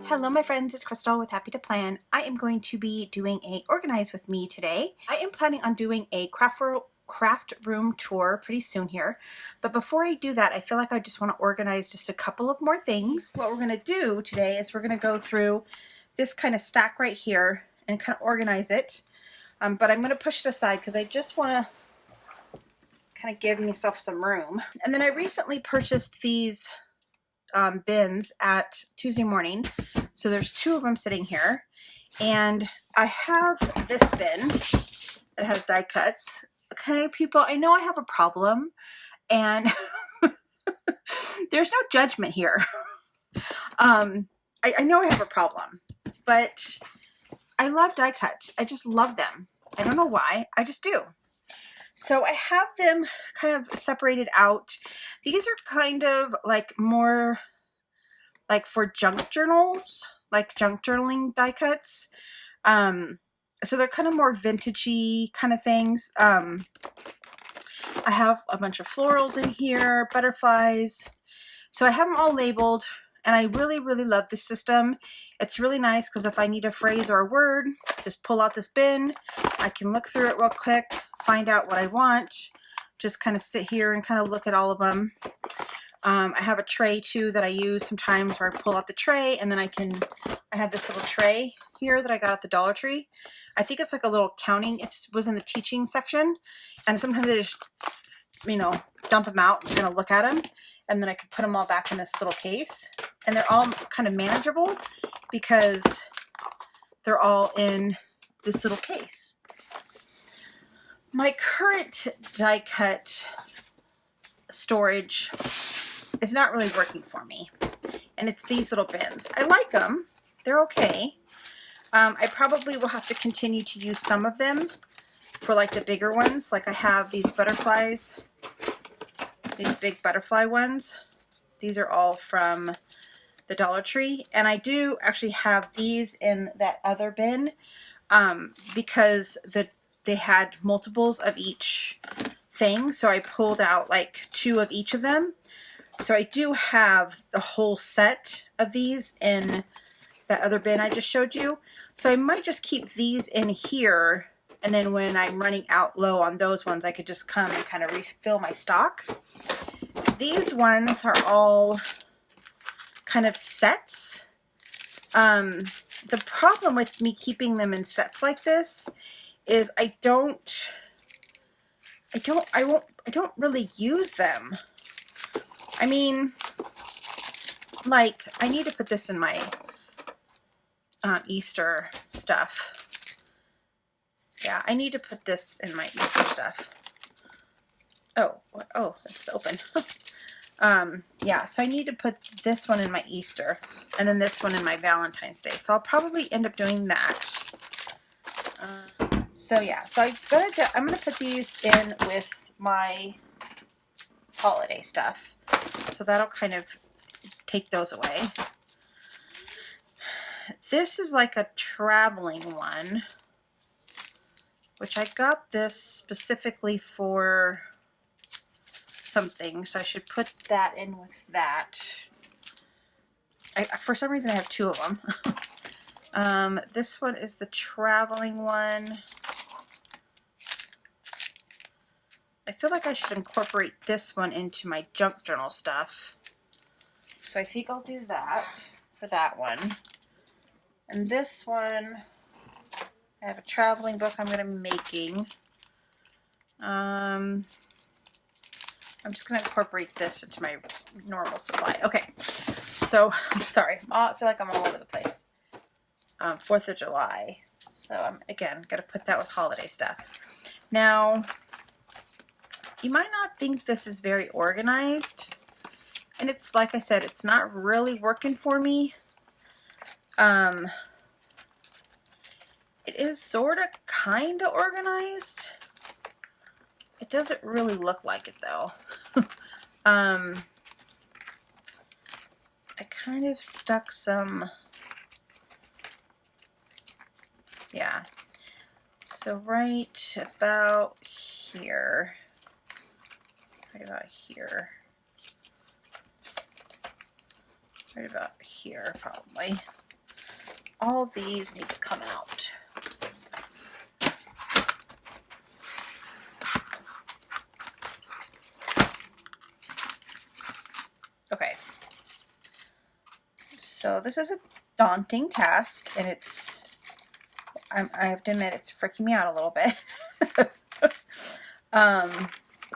Hello my friends, it's Crystal with Happy to Plan. I am going to be doing a organize with me today. I am planning on doing a craft room tour pretty soon here. But before I do that, I feel like I just want to organize just a couple of more things. What we're going to do today is we're going to go through this kind of stack right here and kind of organize it. But I'm going to push it aside because I just want to kind of give myself some room. And then I recently purchased these bins at Tuesday morning. So there's two of them sitting here. And I have this bin that has die cuts. Okay, people, I know I have a problem. And there's no judgment here. I know I have a problem. But I love die cuts. I just love them. I don't know why. I just do. So I have them kind of separated out. These are kind of like more like for junk journals, like junk journaling die cuts. So they're kind of more vintagey kind of things. I have a bunch of florals in here, butterflies. So I have them all labeled, and I really, really love this system. It's really nice because if I need a phrase or a word, just pull out this bin. I can look through it real quick, find out what I want, just kind of sit here and kind of look at all of them. I have a tray too that I use sometimes where I pull out the tray, and then I have this little tray here that I got at the Dollar Tree. I think it's like a little counting. It was in the teaching section, and sometimes I just, dump them out and kind of look at them, and then I could put them all back in this little case, and they're all kind of manageable because they're all in this little case. My current die cut storage is not really working for me, and it's these little bins. I like them. They're okay. I probably will have to continue to use some of them for like the bigger ones. Like I have these butterflies, these big butterfly ones. These are all from the Dollar Tree, and I do actually have these in that other bin because they had multiples of each thing, so I pulled out like 2 of each of them. So I do have the whole set of these in that other bin I just showed you. So I might just keep these in here, and then when I'm running out low on those ones, I could just come and kind of refill my stock. These ones are all kind of sets. The problem with me keeping them in sets like this is I don't really use them. I mean, like, I need to put this in my Easter stuff. Yeah, I need to put this in my Easter stuff. Oh, it's open. Yeah, so I need to put this one in my Easter, and then this one in my Valentine's Day. So I'll probably end up doing that. So yeah, so I'm gonna put these in with my holiday stuff. So that'll kind of take those away. This is like a traveling one, which I got this specifically for something, so I should put that in with that. For some reason I have 2 of them. This one is the traveling one. I feel like I should incorporate this one into my junk journal stuff. So I think I'll do that for that one. And this one, I have a traveling book I'm going to be making. I'm just going to incorporate this into my normal supply. Okay, so I'm sorry. I feel like I'm all over the place. 4th of July. So I'm, again, going to put that with holiday stuff. Now, you might not think this is very organized. And it's, like I said, it's not really working for me. It is sort of kind of organized. It doesn't really look like it though. I kind of stuck some, yeah. So right about here. Right about here, probably. all these need to come out. Okay. So this is a daunting task, and I have to admit, it's freaking me out a little bit.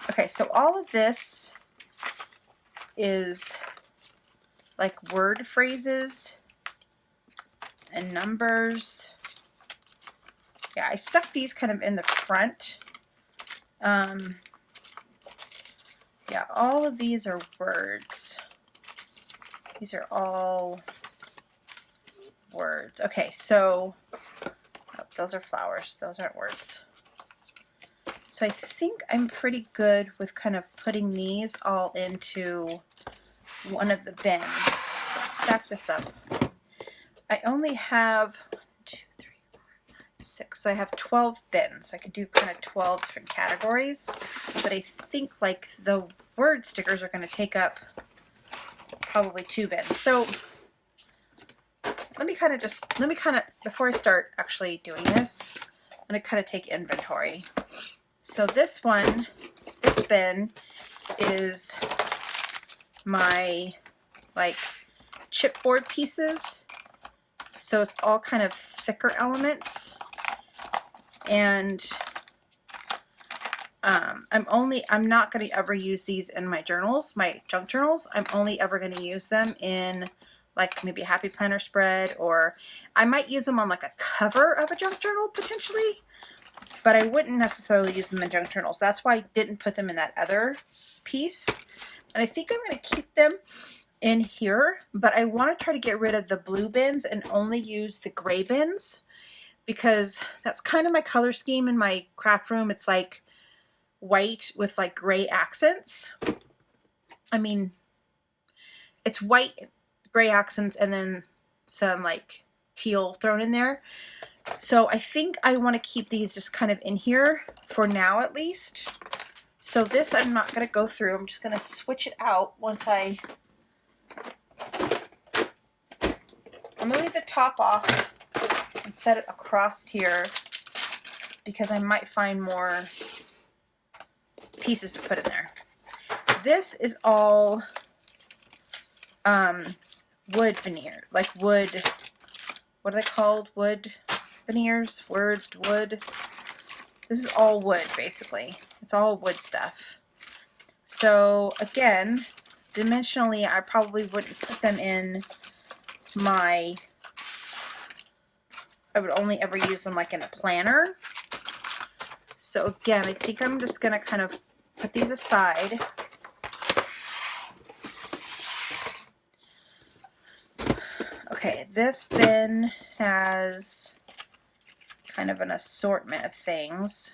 Okay, so all of this is like word phrases and numbers. Yeah, I stuck these kind of in the front. Yeah, all of these are words. These are all words. Okay, so oh, those are flowers. Those aren't words. So I think I'm pretty good with kind of putting these all into one of the bins. Let's back this up. I only have 1, 2, 3, 4, 5, 6. So I have 12 bins. I could do kind of 12 different categories. But I think like the word stickers are going to take up probably 2 bins. So let me kind of, before I start actually doing this, I'm going to kind of take inventory. So this bin is my like chipboard pieces. So it's all kind of thicker elements. And I'm not going to ever use these in my journals, my junk journals. I'm only ever going to use them in like maybe a happy planner spread, or I might use them on like a cover of a junk journal potentially, but I wouldn't necessarily use them in junk journals. That's why I didn't put them in that other piece. And I think I'm going to keep them in here, but I want to try to get rid of the blue bins and only use the gray bins, because that's kind of my color scheme in my craft room. It's like white with like gray accents. I mean, it's white, gray accents, and then some like teal thrown in there. So I think I want to keep these just kind of in here for now at least. So this I'm not going to go through. I'm just going to switch it out once I'm going to leave the top off and set it across here, because I might find more pieces to put in there. This is all wood veneer, like wood, what are they called? Wood veneers, wood. This is all wood, basically. It's all wood stuff. So again, dimensionally, I probably wouldn't put them in my, I would only ever use them like in a planner. So again, I think I'm just going to kind of put these aside. Okay, this bin has kind of an assortment of things.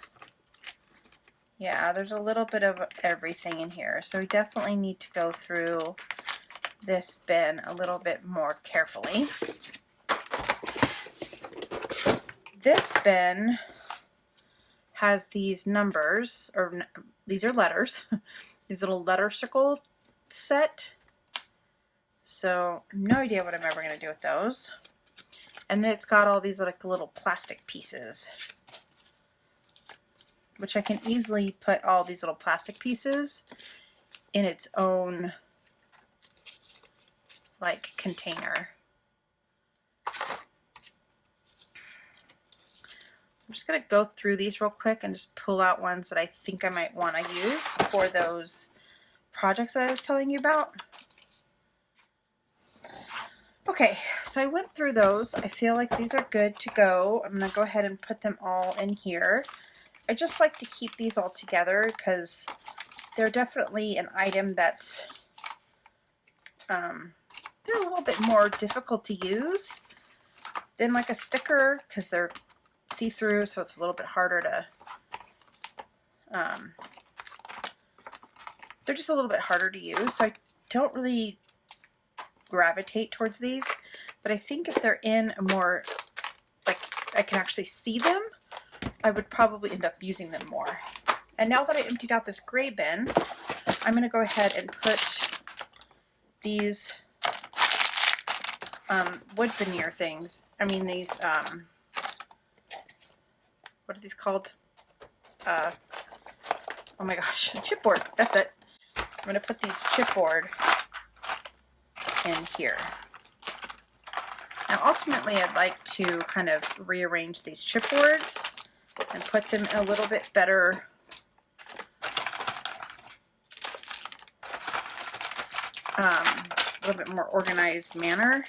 Yeah, there's a little bit of everything in here. So we definitely need to go through this bin a little bit more carefully. This bin has these numbers, or these are letters, these little letter circle set. So no idea what I'm ever going to do with those. And then it's got all these like little plastic pieces, which I can easily put all these little plastic pieces in its own like container. I'm just going to go through these real quick and just pull out ones that I think I might want to use for those projects that I was telling you about. Okay, so I went through those. I feel like these are good to go. I'm going to go ahead and put them all in here. I just like to keep these all together because they're definitely an item that's they're a little bit more difficult to use than like a sticker, because they're see-through, so it's a little bit harder to they're just a little bit harder to use. So I don't really gravitate towards these, but I think if they're in a more like I can actually see them, I would probably end up using them more. And now that I emptied out this gray bin, I'm going to go ahead and put these wood veneer things. I mean these, what are these called? Oh my gosh, chipboard. That's it. I'm going to put these chipboard in here. Now ultimately I'd like to kind of rearrange these chipboards and put them in a little bit better a little bit more organized manner.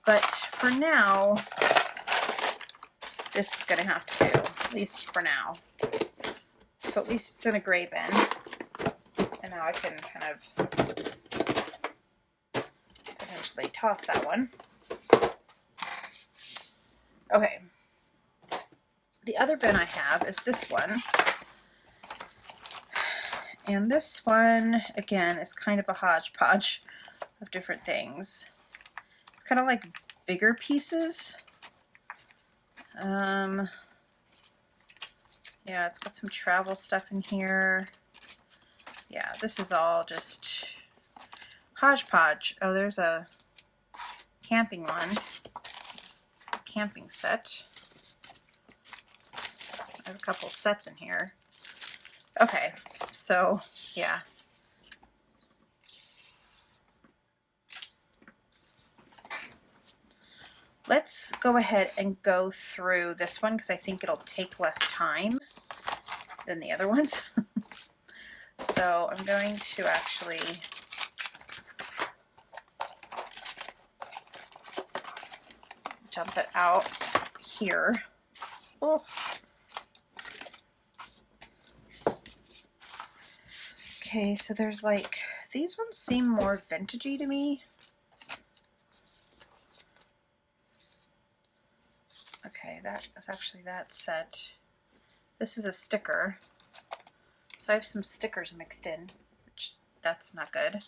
But for now, this is going to have to do, at least for now. So at least it's in a gray bin. And now I can kind of potentially toss that one. Okay. The other bin I have is this one. And this one, again, is kind of a hodgepodge of different things. It's kind of like bigger pieces. Yeah, it's got some travel stuff in here. Yeah, this is all just hodgepodge. Oh, there's a camping one. A camping set. I have a couple sets in here. Okay, so yeah. Let's go ahead and go through this one because I think it'll take less time than the other ones. So I'm going to actually dump it out here. Oh. Okay, so there's like, these ones seem more vintagey to me. Okay, that is actually that set. This is a sticker. So I have some stickers mixed in, which that's not good.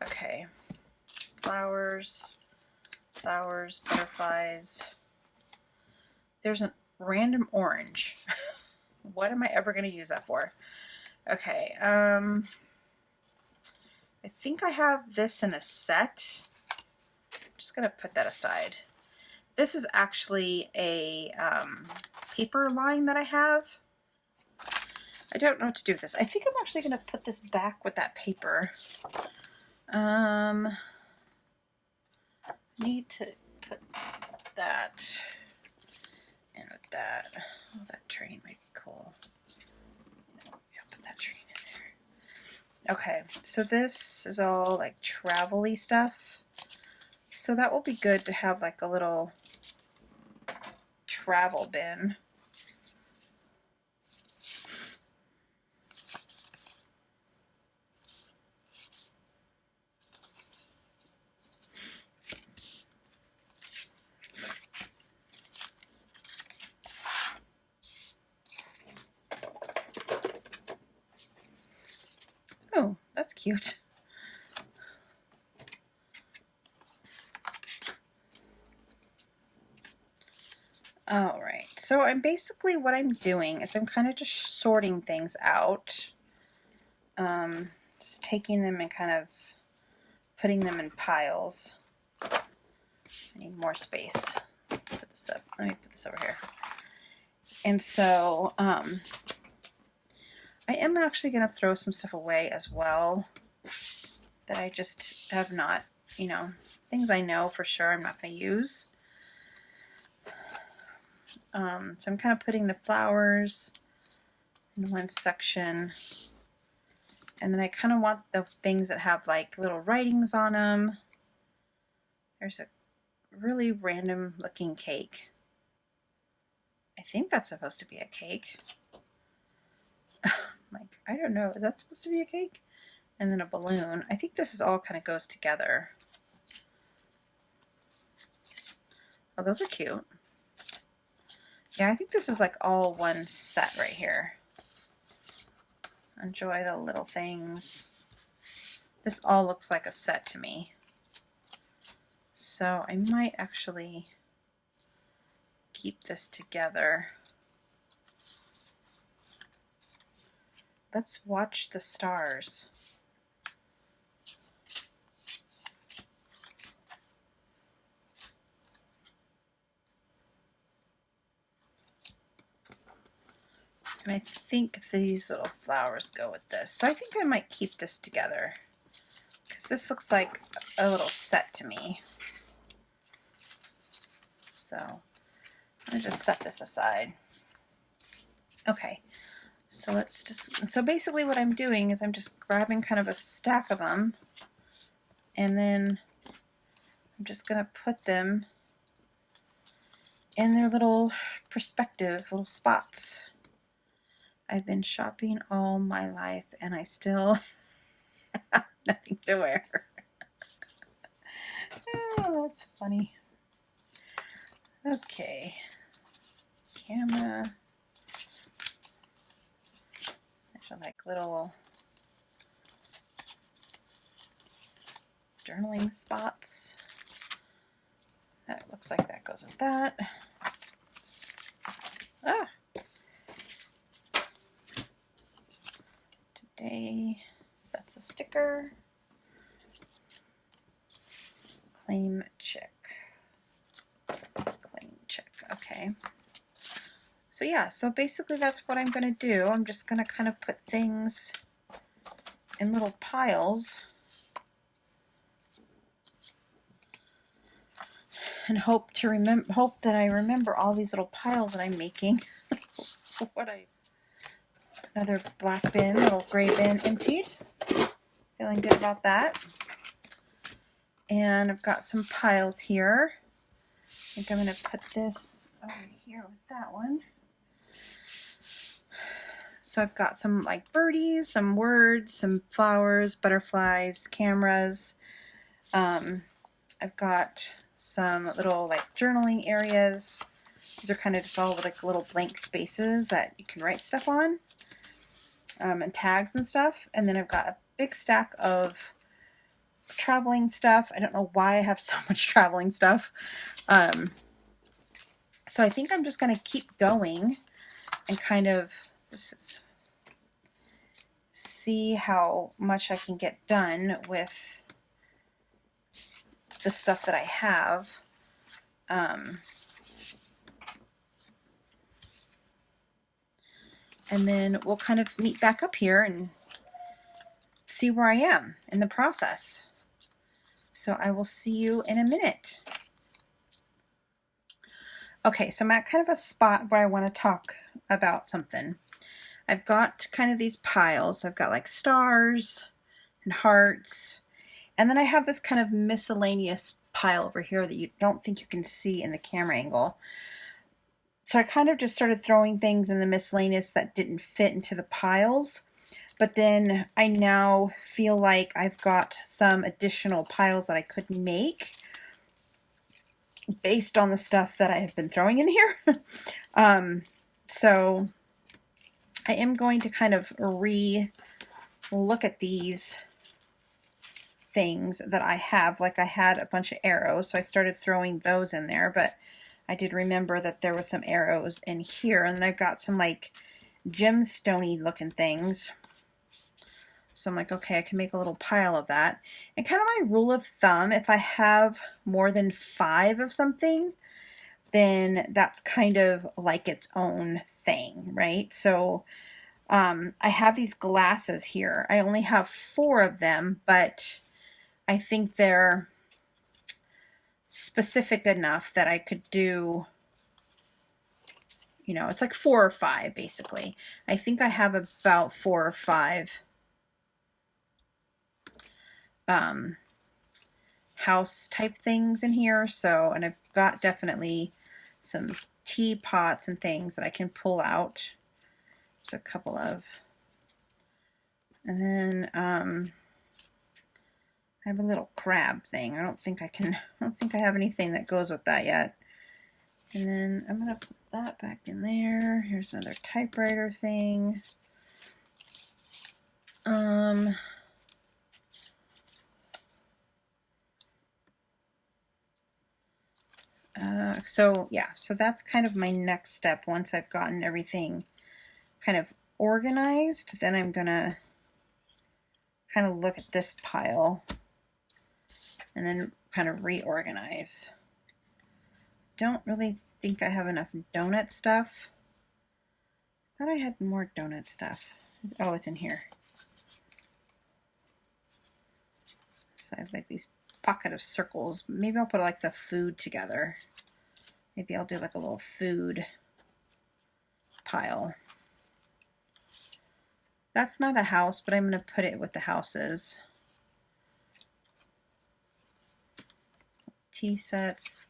Okay, flowers, flowers, butterflies. There's a random orange. What am I ever going to use that for? Okay, I think I have this in a set. I'm just going to put that aside. This is actually a paper line that I have. I don't know what to do with this. I think I'm actually going to put this back with that paper. Need to put that in with that. Oh, that train might be cool. Yeah, put that train in there. Okay, so this is all like travel-y stuff. So that will be good to have like a little travel bin. Oh, that's cute. All right, so I'm basically, what I'm doing is I'm kind of just sorting things out. Just taking them and kind of putting them in piles. I need more space. Put this up. Let me put this over here. And so I am actually going to throw some stuff away as well that I just have not, you know, things I know for sure I'm not going to use. So I'm kind of putting the flowers in one section. And then I kind of want the things that have like little writings on them. There's a really random looking cake. I think that's supposed to be a cake. Like, I don't know. Is that supposed to be a cake? And then a balloon. I think this is all kind of goes together. Oh, those are cute. Yeah, I think this is like all one set right here. Enjoy the little things. This all looks like a set to me. So I might actually keep this together. Let's watch the stars. And I think these little flowers go with this. So I think I might keep this together because this looks like a little set to me. So I'm gonna just set this aside. Okay, so let's just, so basically what I'm doing is I'm just grabbing kind of a stack of them, and then I'm just gonna put them in their little perspective, little spots. I've been shopping all my life and I still have nothing to wear. Oh, that's funny. Okay, camera. These are like little journaling spots. That looks like that goes with that. Ah. Today, that's a sticker. Claim check. Claim check. Okay. So yeah, so basically that's what I'm going to do. I'm just going to kind of put things in little piles and hope that I remember all these little piles that I'm making. Another black bin, little gray bin emptied. Feeling good about that. And I've got some piles here. I think I'm going to put this over here with that one. So I've got some like birdies, some words, some flowers, butterflies, cameras. I've got some little like journaling areas. These are kind of just all like little blank spaces that you can write stuff on, and tags and stuff. And then I've got a big stack of traveling stuff. I don't know why I have so much traveling stuff. So I think I'm just going to keep going and kind of see how much I can get done with the stuff that I have. And then we'll kind of meet back up here and see where I am in the process. So I will see you in a minute. Okay, so I'm at kind of a spot where I want to talk about something. I've got kind of these piles. I've got like stars and hearts. And then I have this kind of miscellaneous pile over here that you don't think you can see in the camera angle. So I kind of just started throwing things in the miscellaneous that didn't fit into the piles. But then I now feel like I've got some additional piles that I could make based on the stuff that I have been throwing in here. So I am going to kind of re-look at these things that I have. Like I had a bunch of arrows, so I started throwing those in there, but I did remember that there was some arrows in here, and then I've got some like gemstone-y looking things. So I'm like, okay, I can make a little pile of that. And kind of my rule of thumb, if I have more than 5 of something, then that's kind of like its own thing, right? So I have these glasses here. I only have 4 of them, but I think they're specific enough that I could do, you know, it's like 4 or 5 basically. I think I have about 4 or 5 house type things in here. So, and I've got definitely some teapots and things that I can pull out. There's a couple of, and then I have a little crab thing. I don't think I have anything that goes with that yet. And then I'm gonna put that back in there. Here's another typewriter thing. So yeah, so that's kind of my next step. Once I've gotten everything kind of organized, then I'm gonna kind of look at this pile and then kind of reorganize. Don't really think I have enough donut stuff. Thought I had more donut stuff. Oh, it's in here. So I have like these pocket of circles. Maybe I'll put like the food together. Maybe I'll do like a little food pile. That's not a house, but I'm going to put it with the houses. Tea sets.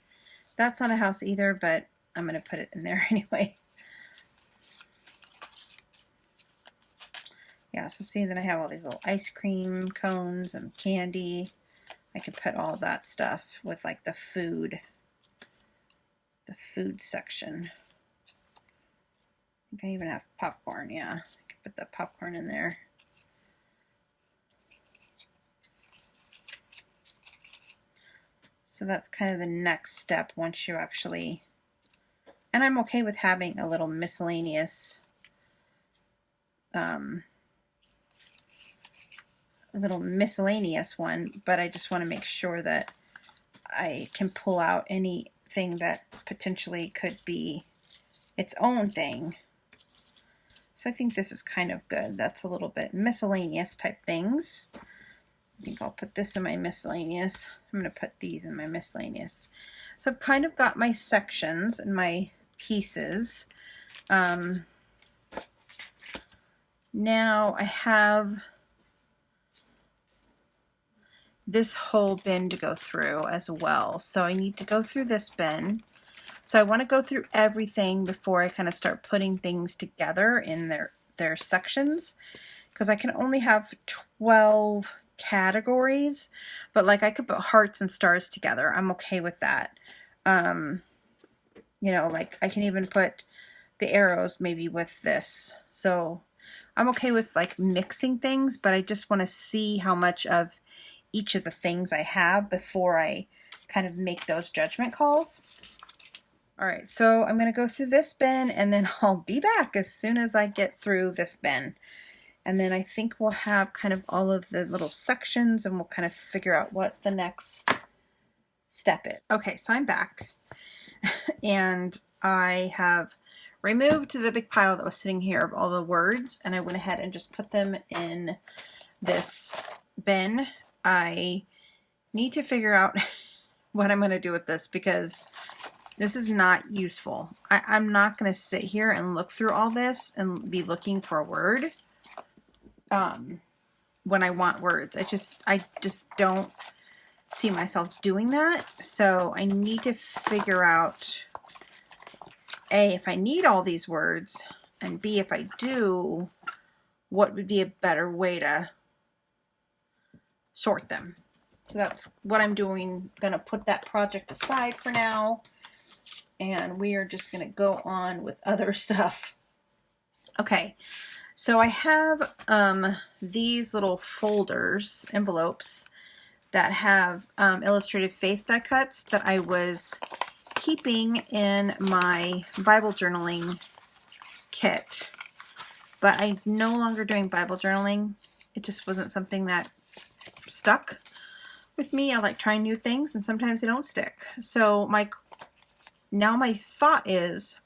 That's not a house either, but I'm going to put it in there anyway. Yeah, so see, then I have all these little ice cream cones and candy. I could put all that stuff with like the food section. I think I even have popcorn, yeah. I could put the popcorn in there. So that's kind of the next step once you actually, and I'm okay with having a little miscellaneous one, but I just want to make sure that I can pull out anything that potentially could be its own thing. So I think this is kind of good. That's a little bit miscellaneous type things. I think I'll put this in my miscellaneous. I'm going to put these in my miscellaneous. So I've kind of got my sections and my pieces. Now I have this whole bin to go through as well. So I need to go through this bin. So I want to go through everything before I kind of start putting things together in their sections, because I can only have 12 categories, but like I could put hearts and stars together. I'm okay with that. You know, like I can even put the arrows maybe with this. So I'm okay with like mixing things, but I just want to see how much of each of the things I have before I kind of make those judgment calls. All right, so I'm going to go through this bin and then I'll be back as soon as I get through this bin. And then I think we'll have kind of all of the little sections and we'll kind of figure out what the next step is. Okay, so I'm back and I have removed the big pile that was sitting here of all the words, and I went ahead and just put them in this bin. I need to figure out what I'm going to do with this because this is not useful. I'm not going to sit here and look through all this and be looking for a word when I want words. I just don't see myself doing that. So I need to figure out, A, if I need all these words, and B, if I do, what would be a better way to sort them. So that's what I'm doing. I'm going to put that project aside for now. And we are just going to go on with other stuff. Okay, so I have these little folders, envelopes, that have illustrated faith die cuts that I was keeping in my Bible journaling kit. But I'm no longer doing Bible journaling. It just wasn't something that stuck with me. I like trying new things, and sometimes they don't stick. So now my thought is,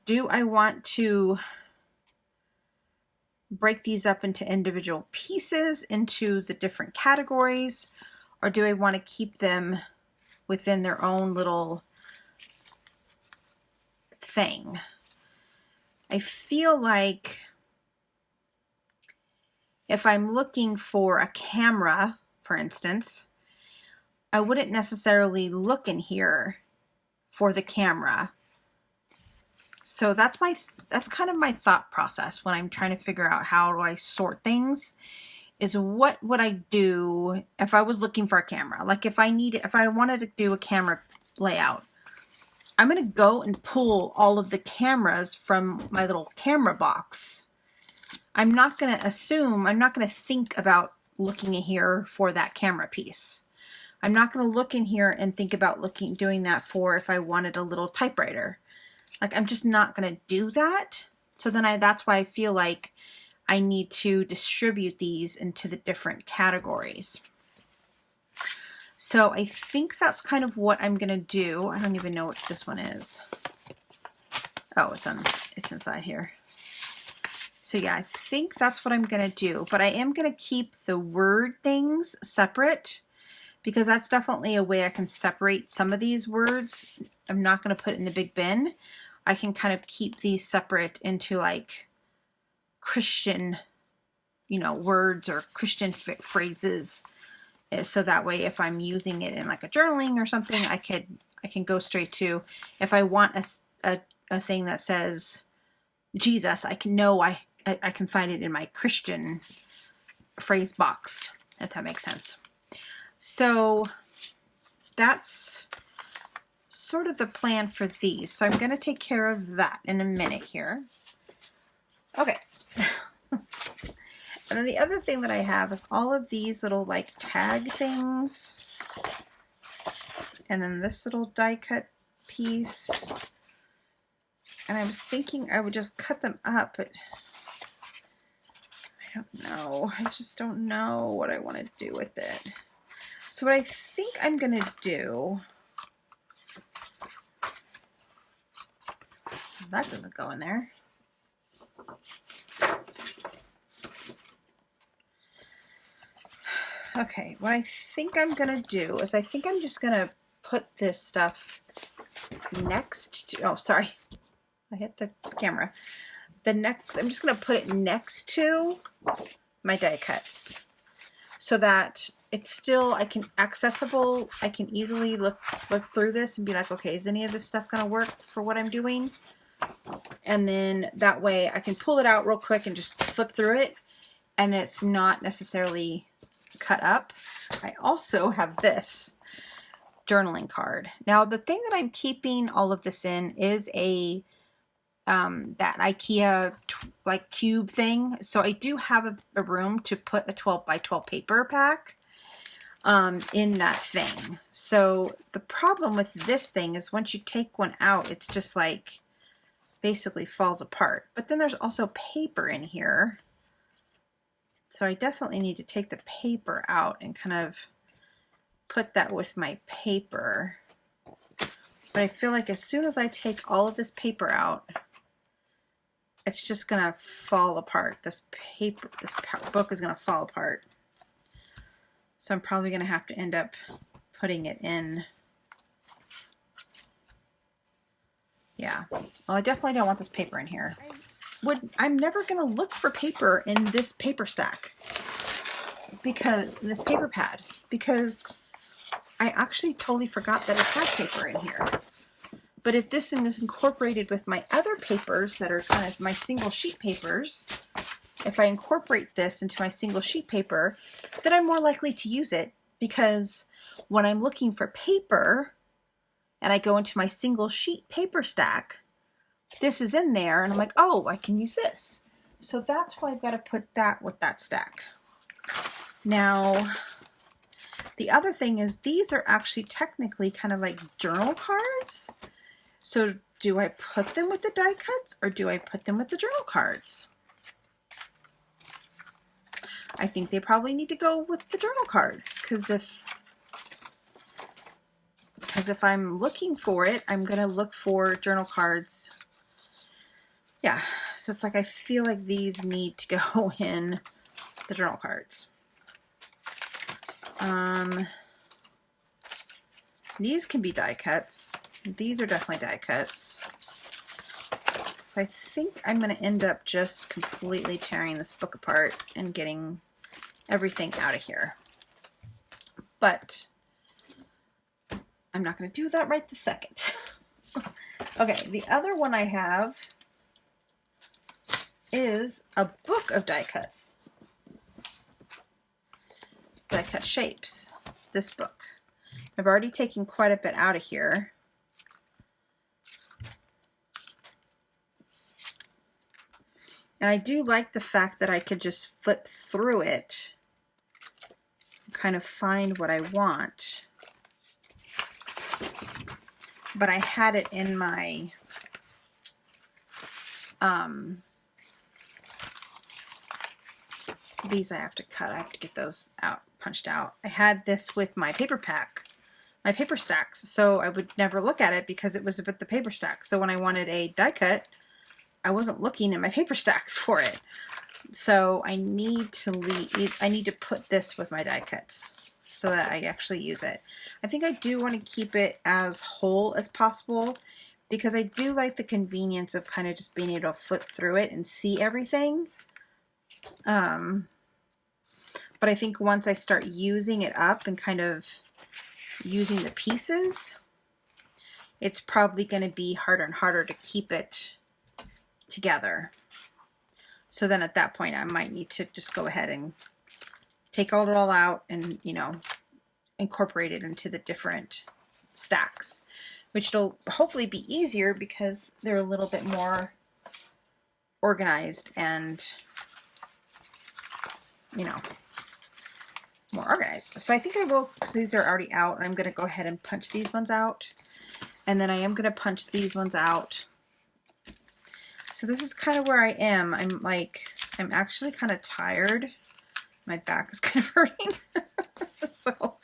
do I want to break these up into individual pieces, into the different categories, or do I want to keep them within their own little thing? I feel like if I'm looking for a camera, for instance, I wouldn't necessarily look in here for the camera. So that's kind of my thought process when I'm trying to figure out how do I sort things, is what would I do if I was looking for a camera? Like if I wanted to do a camera layout, I'm going to go and pull all of the cameras from my little camera box. I'm not going to think about looking in here for that camera piece. I'm not going to look in here and think about doing that for if I wanted a little typewriter. Like, I'm just not going to do that. So then that's why I feel like I need to distribute these into the different categories. So I think that's kind of what I'm going to do. I don't even know what this one is. Oh, it's inside here. So yeah, I think that's what I'm going to do, but I am going to keep the word things separate because that's definitely a way I can separate some of these words. I'm not going to put it in the big bin. I can kind of keep these separate into like Christian, you know, words or Christian phrases. So that way, if I'm using it in like a journaling or something, I can go straight to, if I want a thing that says Jesus, I can know I can find it in my Christian phrase box, if that makes sense. So that's sort of the plan for these. So I'm going to take care of that in a minute here. Okay. And then the other thing that I have is all of these little like tag things. And then this little die cut piece. And I was thinking I would just cut them up, but I don't know. I just don't know what I want to do with it. So what I think I'm going to do, that doesn't go in there. Okay, what I think I'm going to do is I think I'm just going to put this stuff next to, oh, sorry. I hit the camera. I'm just going to put it next to my die cuts so that it's still, I can easily look through this and be like, okay, is any of this stuff going to work for what I'm doing? And then that way I can pull it out real quick and just flip through it and it's not necessarily cut up. I also have this journaling card. Now the thing that I'm keeping all of this in is a that IKEA like cube thing. So I do have a room to put a 12 by 12 paper pack in that thing. So the problem with this thing is once you take one out, it's just like basically falls apart. But then there's also paper in here. So I definitely need to take the paper out and kind of put that with my paper. But I feel like as soon as I take all of this paper out, it's just gonna fall apart. This book is gonna fall apart. So I'm probably gonna have to end up putting it in. Yeah, well, I definitely don't want this paper in here. I'm never gonna look for paper in this paper stack, because this paper pad, because I actually totally forgot that it had paper in here. But if this thing is incorporated with my other papers that are kind of my single sheet papers, if I incorporate this into my single sheet paper, then I'm more likely to use it, because when I'm looking for paper and I go into my single sheet paper stack, this is in there and I'm like, oh, I can use this. So that's why I've got to put that with that stack. Now, the other thing is these are actually technically kind of like journal cards. So do I put them with the die cuts or do I put them with the journal cards? I think they probably need to go with the journal cards, because if I'm looking for it, I'm going to look for journal cards. Yeah, so it's like I feel like these need to go in the journal cards. These can be die cuts. These are definitely die cuts. So I think I'm going to end up just completely tearing this book apart and getting everything out of here. But I'm not going to do that right this second. Okay, the other one I have is a book of die cuts. Die cut shapes. This book. I've already taken quite a bit out of here. And I do like the fact that I could just flip through it and kind of find what I want. But I had it in my these I have to cut. I have to get those out, punched out. I had this with my paper pack, my paper stacks, so I would never look at it because it was with the paper stack. So when I wanted a die cut, I wasn't looking in my paper stacks for it. So I need to put this with my die cuts so that I actually use it. I think I do want to keep it as whole as possible because I do like the convenience of kind of just being able to flip through it and see everything. But I think once I start using it up and kind of using the pieces, it's probably going to be harder and harder to keep it together. So then at that point, I might need to just go ahead and take it all out and, you know, incorporate it into the different stacks, which will hopefully be easier because they're a little bit more organized and, you know, more organized. So I think I will, because these are already out, I'm going to go ahead and punch these ones out. And then I am going to punch these ones out. So this is kind of where I am. I'm actually kind of tired. My back is kind of hurting. So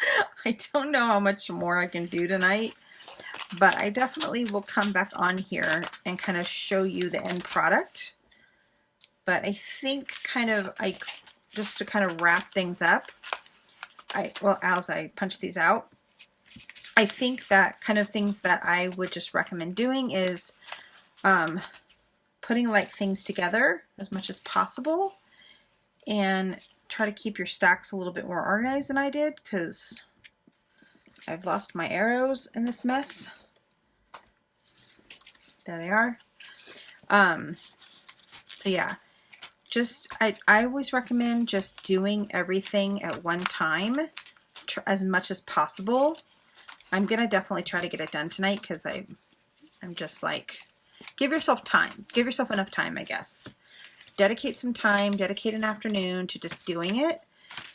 I don't know how much more I can do tonight, but I definitely will come back on here and kind of show you the end product. But I think just to kind of wrap things up, as I punch these out, I think that kind of things that I would just recommend doing is putting like things together as much as possible and try to keep your stacks a little bit more organized than I did because I've lost my arrows in this mess. There they are. So yeah, I always recommend just doing everything at one time as much as possible. I'm going to definitely try to get it done tonight because I'm just like, give yourself time. Give yourself enough time, I guess. Dedicate some time, dedicate an afternoon to just doing it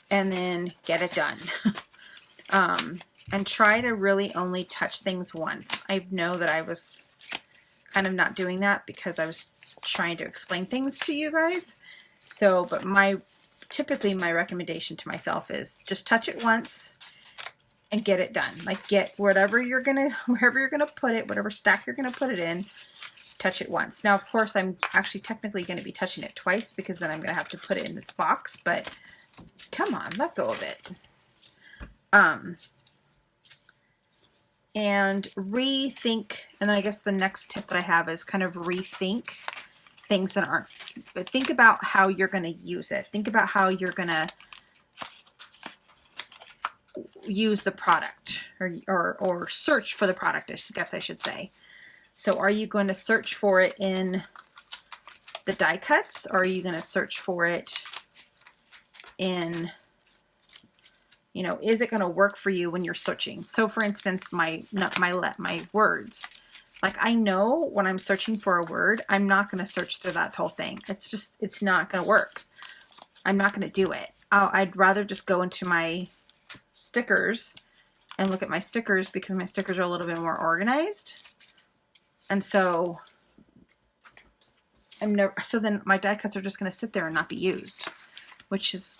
and then get it done. And try to really only touch things once. I know that I was kind of not doing that because I was trying to explain things to you guys. So, but typically my recommendation to myself is just touch it once and get it done. Like get wherever you're gonna put it, whatever stack you're gonna put it in, touch it once. Now, of course, I'm actually technically going to be touching it twice because then I'm going to have to put it in its box, but come on, let go of it. And rethink, and then I guess the next tip that I have is kind of rethink things that aren't, but think about how you're going to use it. Think about how you're going to use the product or search for the product, I guess I should say. So are you going to search for it in the die cuts, or are you going to search for it in, you know, is it going to work for you when you're searching? So for instance, my words, like I know when I'm searching for a word, I'm not going to search through that whole thing. It's not going to work. I'm not going to do it. I'd rather just go into my stickers and look at my stickers because my stickers are a little bit more organized. And so so then my die cuts are just going to sit there and not be used, which is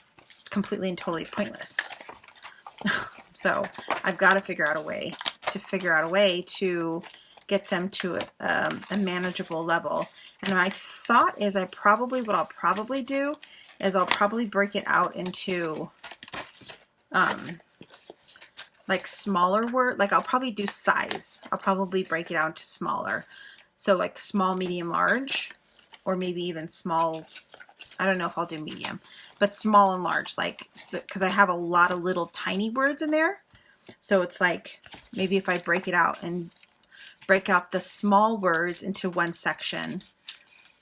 completely and totally pointless. So I've got to figure out a way to get them to a manageable level. And my thought is what I'll probably do is I'll probably break it out into like smaller word, like I'll probably do size. I'll probably break it out to smaller. So like small, medium, large, or maybe even small. I don't know if I'll do medium, but small and large, like, because I have a lot of little tiny words in there. So it's like, maybe if I break it out and break out the small words into one section,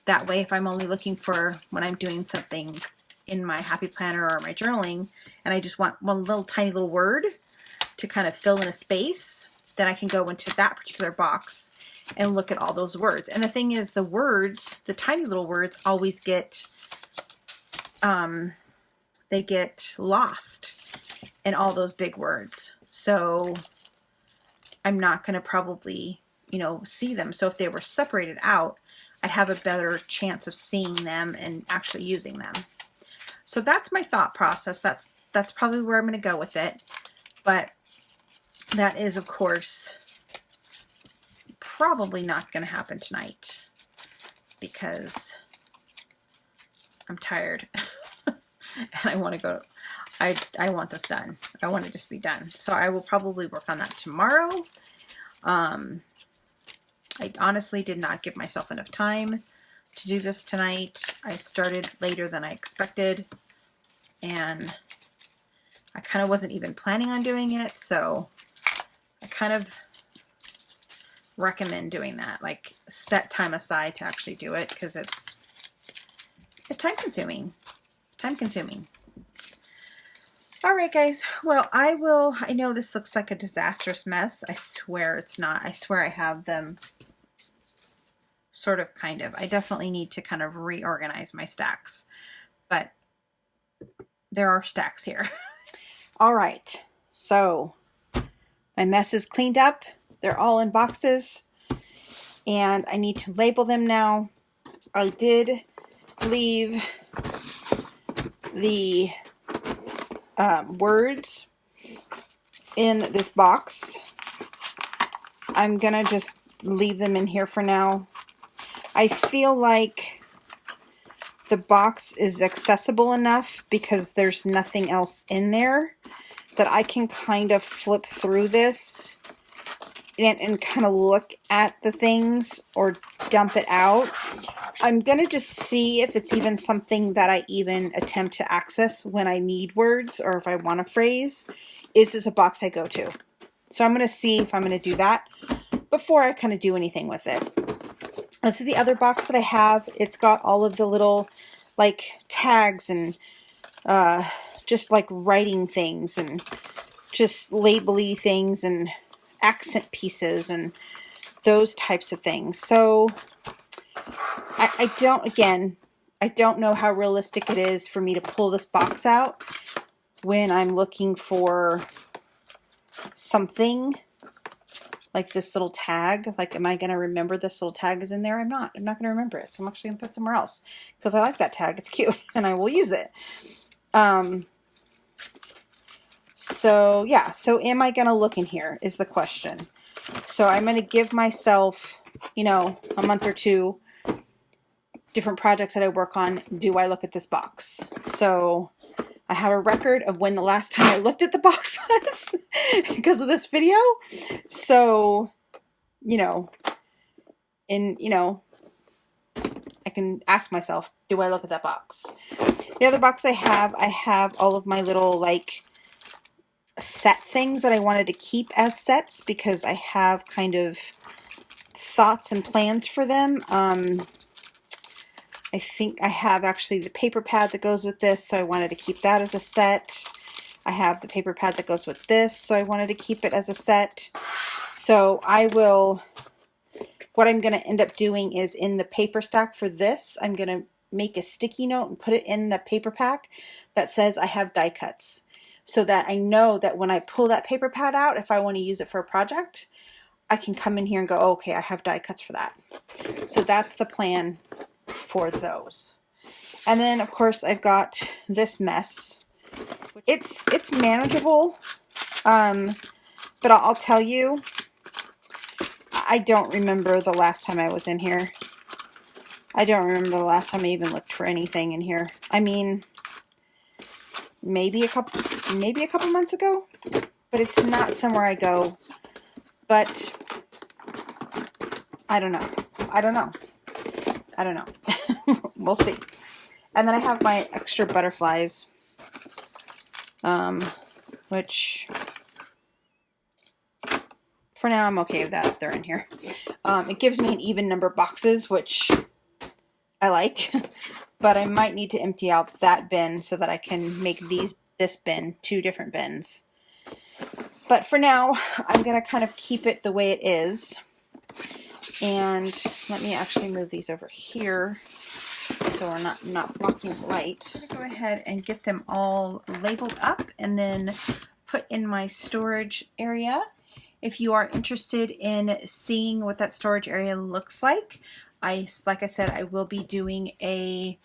that way, if I'm only looking for when I'm doing something in my happy planner or my journaling, and I just want one little tiny little word to kind of fill in a space, then I can go into that particular box and look at all those words. And the thing is, the words, the tiny little words, always get, they get lost in all those big words. So I'm not going to probably, you know, see them. So if they were separated out, I'd have a better chance of seeing them and actually using them. So that's my thought process. That's probably where I'm going to go with it. But that is, of course, probably not going to happen tonight. because I'm tired and I want to go. I want this done. I want it just be done. So I will probably work on that tomorrow. I honestly did not give myself enough time to do this tonight. I started later than I expected, and I kind of wasn't even planning on doing it, so I kind of recommend doing that. Like, set time aside to actually do it, because it's time consuming. It's time consuming. All right, guys. Well, I know this looks like a disastrous mess. I swear it's not. I swear I have them sort of, kind of. I definitely need to kind of reorganize my stacks, but there are stacks here. All right. So my mess is cleaned up. They're all in boxes, and I need to label them now. I did leave the words in this box. I'm gonna just leave them in here for now. I feel like the box is accessible enough because there's nothing else in there that I can kind of flip through this and kind of look at the things or dump it out. I'm going to just see if it's even something that I even attempt to access when I need words or if I want a phrase. Is this a box I go to? So I'm going to see if I'm going to do that before I kind of do anything with it. This is the other box that I have. It's got all of the little like tags and just like writing things and just labely things and accent pieces and those types of things. So I don't know how realistic it is for me to pull this box out when I'm looking for something like this little tag. Like, am I going to remember this little tag is in there? I'm not going to remember it. So I'm actually going to put it somewhere else because I like that tag. It's cute and I will use it. So yeah, so am I going to look in here is the question. So I'm going to give myself, you know, a month or two, different projects that I work on. Do I look at this box? So I have a record of when the last time I looked at the box was because of this video. So, you know, I can ask myself, do I look at that box? The other box I have all of my little like set things that I wanted to keep as sets because I have kind of thoughts and plans for them. I think I have actually the paper pad that goes with this, so I wanted to keep that as a set. I have the paper pad that goes with this, so I wanted to keep it as a set. So what I'm going to end up doing is in the paper stack for this, I'm going to make a sticky note and put it in the paper pack that says I have die cuts, so that I know that when I pull that paper pad out, if I want to use it for a project, I can come in here and go, oh, okay, I have die cuts for that. So that's the plan for those. And then of course I've got this mess. It's manageable, but I'll tell you, I don't remember the last time I was in here. I don't remember the last time I even looked for anything in here. I mean, maybe a couple months ago, but it's not somewhere I go. But I don't know. We'll see. And then I have my extra butterflies, which for now I'm okay with that. They're in here. It gives me an even number of boxes, which I like, but I might need to empty out that bin so that I can make this bin 2 different bins. But for now, I'm going to kind of keep it the way it is. And let me actually move these over here so we're not blocking the light. I'm going to go ahead and get them all labeled up and then put in my storage area. If you are interested in seeing what that storage area looks like I said, I will be doing a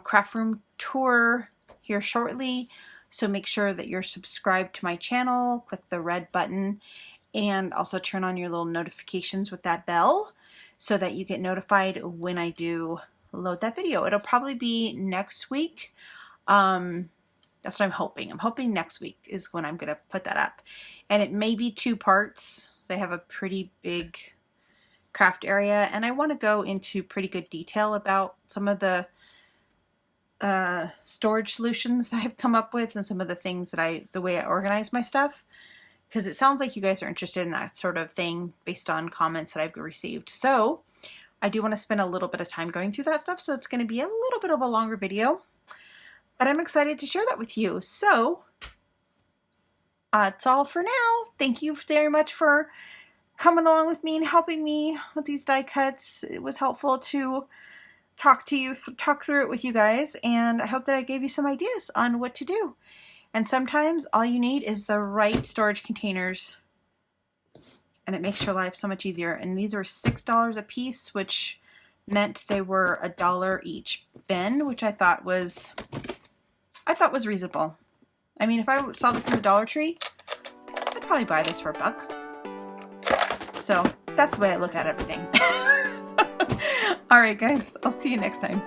craft room tour here shortly. So make sure that you're subscribed to my channel, click the red button, and also turn on your little notifications with that bell so that you get notified when I do load that video. It'll probably be next week. That's what I'm hoping. I'm hoping next week is when I'm going to put that up. And it may be 2 parts. So I have a pretty big craft area, and I want to go into pretty good detail about some of the storage solutions that I've come up with and some of the things that the way I organize my stuff. Because it sounds like you guys are interested in that sort of thing based on comments that I've received. So I do want to spend a little bit of time going through that stuff. So it's going to be a little bit of a longer video, but I'm excited to share that with you. So that's all for now. Thank you very much for coming along with me and helping me with these die cuts. It was helpful to talk through it with you guys. And I hope that I gave you some ideas on what to do. And sometimes all you need is the right storage containers, and it makes your life so much easier. And these are $6 a piece, which meant they were $1 each bin, which I thought was reasonable. I mean, if I saw this in the Dollar Tree, I'd probably buy this for $1. So that's the way I look at everything. All right, guys, I'll see you next time.